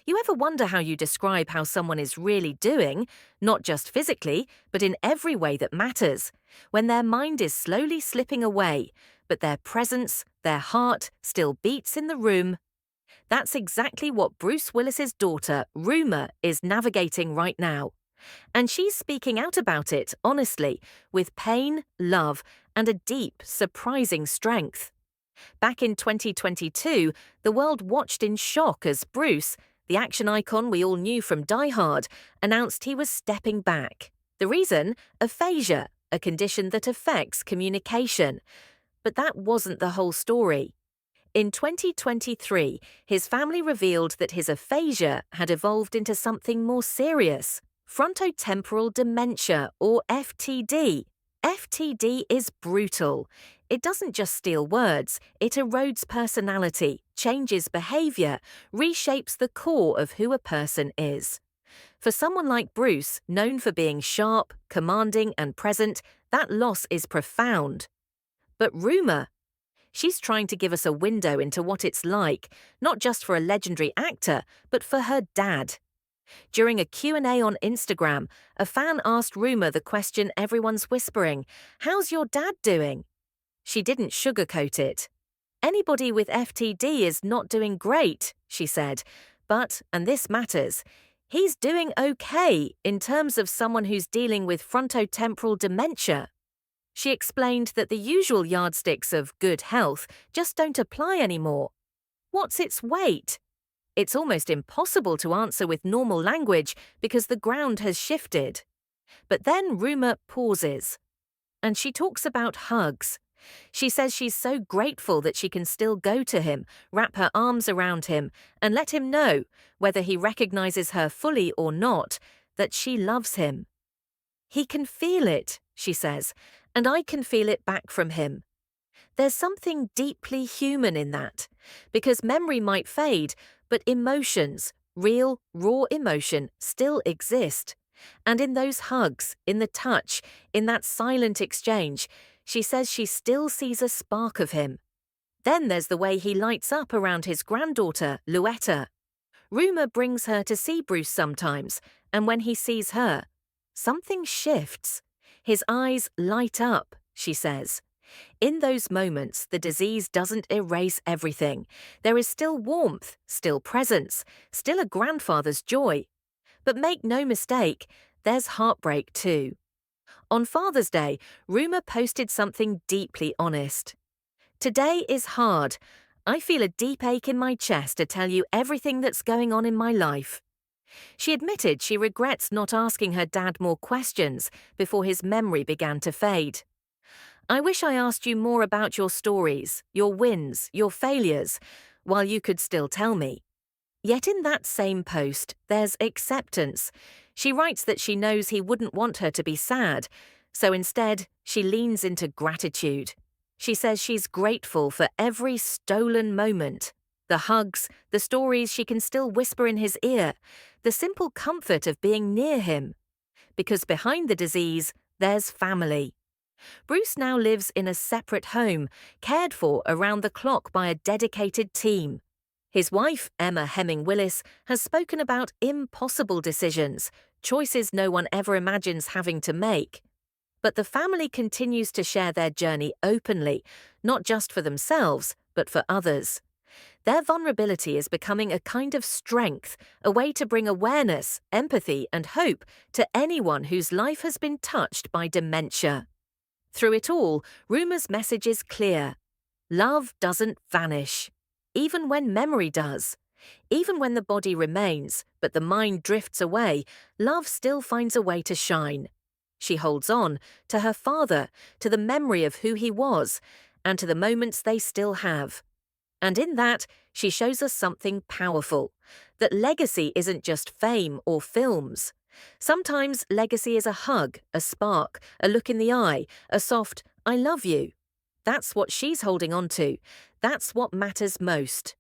You ever wonder how you describe how someone is really doing, not just physically, but in every way that matters, when their mind is slowly slipping away, but their presence, their heart, still beats in the room? That's exactly what Bruce Willis's daughter, Rumer, is navigating right now. And she's speaking out about it, honestly, with pain, love, and a deep, surprising strength. Back in 2022, the world watched in shock as Bruce, the action icon we all knew from Die Hard, announced he was stepping back. The reason? Aphasia, a condition that affects communication. But that wasn't the whole story. In 2023, his family revealed that his aphasia had evolved into something more serious: frontotemporal dementia, or FTD. FTD is brutal. It doesn't just steal words, it erodes personality, changes behavior, reshapes the core of who a person is. For someone like Bruce, known for being sharp, commanding, and present, that loss is profound. But Rumer, she's trying to give us a window into what it's like, not just for a legendary actor, but for her dad. During a Q&A on Instagram, a fan asked Rumer the question everyone's whispering: "How's your dad doing?" She didn't sugarcoat it. "Anybody with FTD is not doing great," she said, "but, and this matters, he's doing okay in terms of someone who's dealing with frontotemporal dementia." She explained that the usual yardsticks of good health just don't apply anymore. What's its weight? It's almost impossible to answer with normal language because the ground has shifted. But then Rumer pauses. And she talks about hugs. She says she's so grateful that she can still go to him, wrap her arms around him, and let him know, whether he recognizes her fully or not, that she loves him. "He can feel it," she says, "and I can feel it back from him." There's something deeply human in that, because memory might fade, but emotions, real, raw emotion, still exist. And in those hugs, in the touch, in that silent exchange, she says she still sees a spark of him. Then there's the way he lights up around his granddaughter, Luetta. Rumer brings her to see Bruce sometimes, and when he sees her, something shifts. His eyes light up, she says. In those moments, the disease doesn't erase everything. There is still warmth, still presence, still a grandfather's joy. But make no mistake, there's heartbreak too. On Father's Day, Rumer posted something deeply honest. "Today is hard. I feel a deep ache in my chest to tell you everything that's going on in my life." She admitted she regrets not asking her dad more questions before his memory began to fade. "I wish I asked you more about your stories, your wins, your failures, while you could still tell me." Yet in that same post, there's acceptance. She writes that she knows he wouldn't want her to be sad, so instead, she leans into gratitude. She says she's grateful for every stolen moment, the hugs, the stories she can still whisper in his ear, the simple comfort of being near him. Because behind the disease, there's family. Bruce now lives in a separate home, cared for around the clock by a dedicated team. His wife, Emma Willis, has spoken about impossible decisions, choices no one ever imagines having to make. But the family continues to share their journey openly, not just for themselves, but for others. Their vulnerability is becoming a kind of strength, a way to bring awareness, empathy, and hope to anyone whose life has been touched by dementia. Through it all, Rumer's message is clear. Love doesn't vanish, even when memory does. Even when the body remains, but the mind drifts away, love still finds a way to shine. She holds on to her father, to the memory of who he was, and to the moments they still have. And in that, she shows us something powerful, that legacy isn't just fame or films. Sometimes legacy is a hug, a spark, a look in the eye, a soft, "I love you." That's what she's holding on to. That's what matters most.